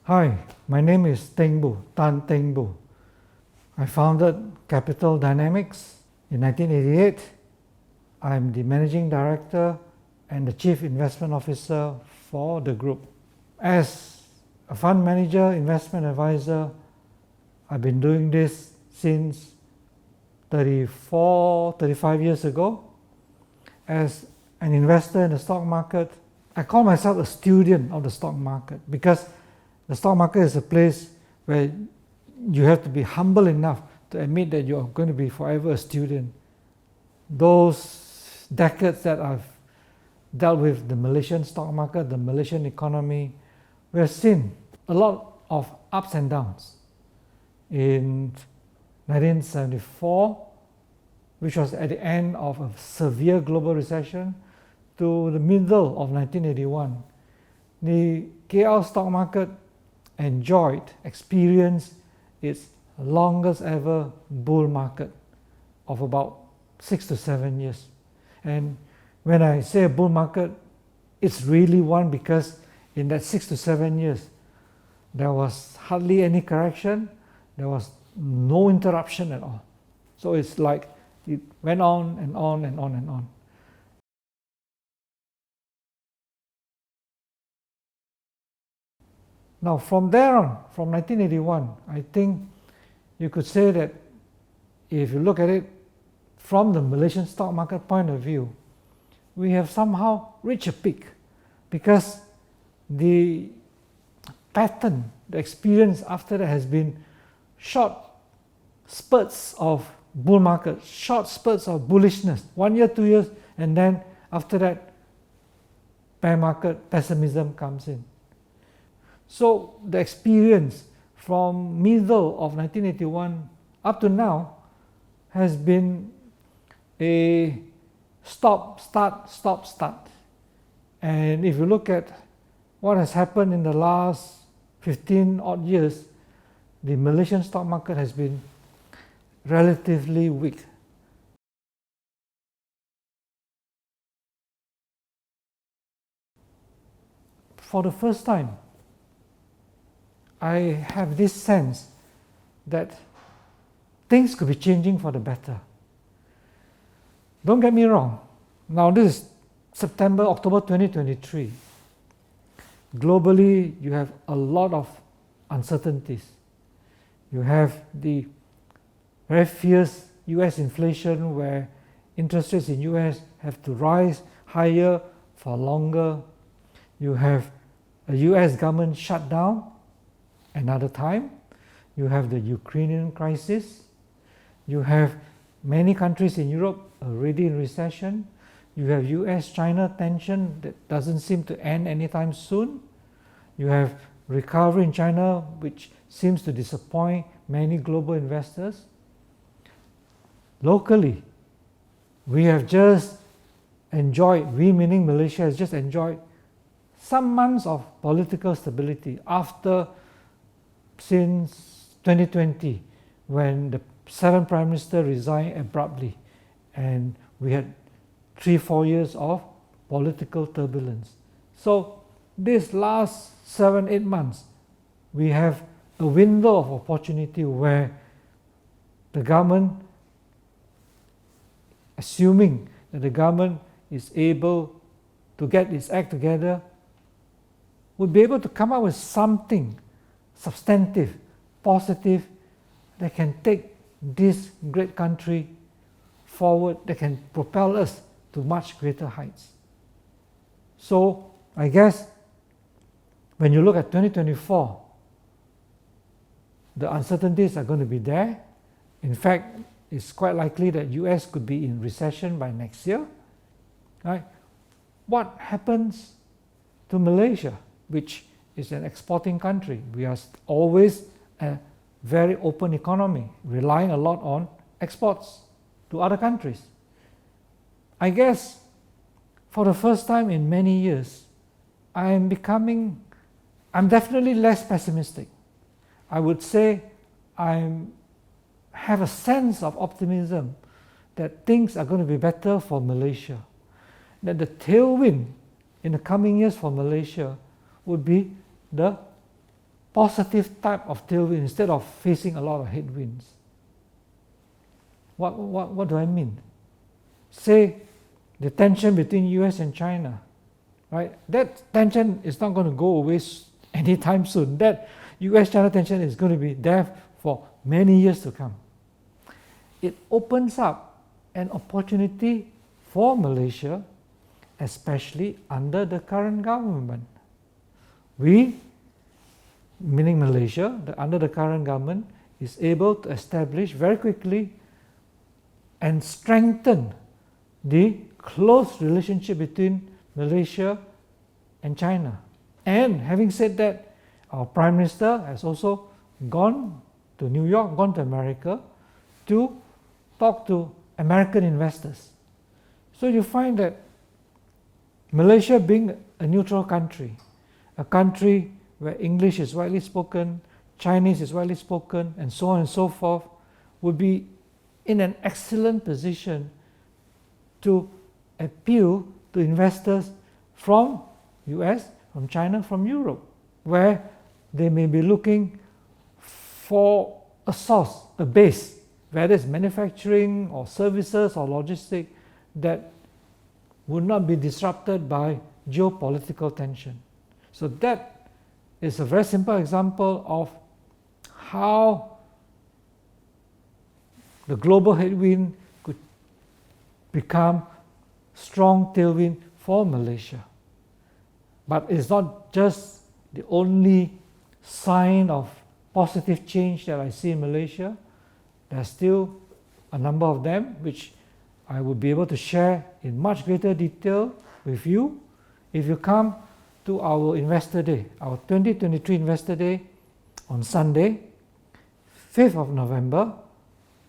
Hi, my name is Tan Teng Bu. I founded Capital Dynamics in 1988. I'm the Managing Director and the Chief Investment Officer for the group. As a fund manager, investment advisor, I've been doing this since 35 years ago. As an investor in the stock market, I call myself a student of the stock market because the stock market is a place where you have to be humble enough to admit that you're going to be forever a student. Those decades that I've dealt with the Malaysian stock market, the Malaysian economy, we have seen a lot of ups and downs. In 1974, which was at the end of a severe global recession, to the middle of 1981, the KL stock market experienced its longest ever bull market of about 6 to 7 years. And when I say a bull market, it's really one because in that 6 to 7 years, there was hardly any correction, there was no interruption at all. So it's like it went on and on and on and on. Now from there on, from 1981, I think you could say that if you look at it from the Malaysian stock market point of view, we have somehow reached a peak because the pattern, the experience after that has been short spurts of bull market, short spurts of bullishness, 1 year, 2 years, and then after that, bear market pessimism comes in. So the experience from middle of 1981 up to now has been a stop, start. And if you look at what has happened in the last 15 odd years, the Malaysian stock market has been relatively weak. For the first time, I have this sense that things could be changing for the better. Don't get me wrong. Now this is October 2023. Globally, you have a lot of uncertainties. You have the very fierce US inflation where interest rates in US have to rise higher for longer. You have a US government shutdown another time. You have the Ukrainian crisis. You have many countries in Europe already in recession. You have US-China tension that doesn't seem to end anytime soon. You have recovery in China, which seems to disappoint many global investors. Locally, we have just enjoyed, we meaning Malaysia has just enjoyed some months of political stability since 2020, when the 7th Prime Minister resigned abruptly and we had 3-4 years of political turbulence. So this last 7-8 months, we have a window of opportunity where the government, assuming that the government is able to get its act together, would be able to come up with something substantive, positive, that can take this great country forward, that can propel us to much greater heights. So I guess when you look at 2024, the uncertainties are going to be there. In fact, it's quite likely that US could be in recession by next year. Right? What happens to Malaysia, which is an exporting country? We are always a very open economy, relying a lot on exports to other countries. I guess for the first time in many years, I'm definitely less pessimistic. I would say I have a sense of optimism that things are going to be better for Malaysia, that the tailwind in the coming years for Malaysia would be the positive type of tailwind instead of facing a lot of headwinds. What do I mean? Say the tension between US and China, right? That tension is not going to go away anytime soon. That US-China tension is going to be there for many years to come. It opens up an opportunity for Malaysia, especially under the current government. We, meaning Malaysia, under the current government, is able to establish very quickly and strengthen the close relationship between Malaysia and China. And having said that, our Prime Minister has also gone to New York, gone to America to talk to American investors. So you find that Malaysia, being a neutral country, a country where English is widely spoken, Chinese is widely spoken, and so on and so forth, would be in an excellent position to appeal to investors from US, from China, from Europe, where they may be looking for a source, a base, whether it's manufacturing or services or logistics, that would not be disrupted by geopolitical tension. So that is a very simple example of how the global headwind could become strong tailwind for Malaysia. But it's not just the only sign of positive change that I see in Malaysia. There's still a number of them which I will be able to share in much greater detail with you if you come to our Investor Day, our 2023 Investor Day on Sunday, 5th of November.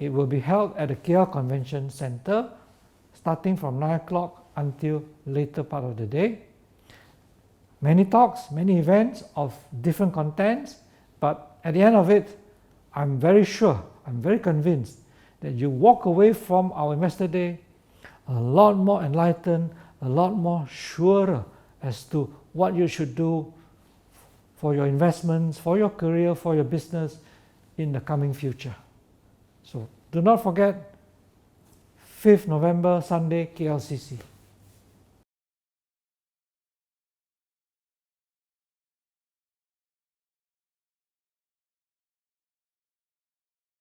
It will be held at the KL Convention Center starting from 9 o'clock until later part of the day. Many talks, many events of different contents, but at the end of it, I'm very sure, I'm very convinced that you walk away from our Investor Day a lot more enlightened, a lot more surer as to what you should do for your investments, for your career, for your business in the coming future. So do not forget, 5th November, Sunday, KLCC.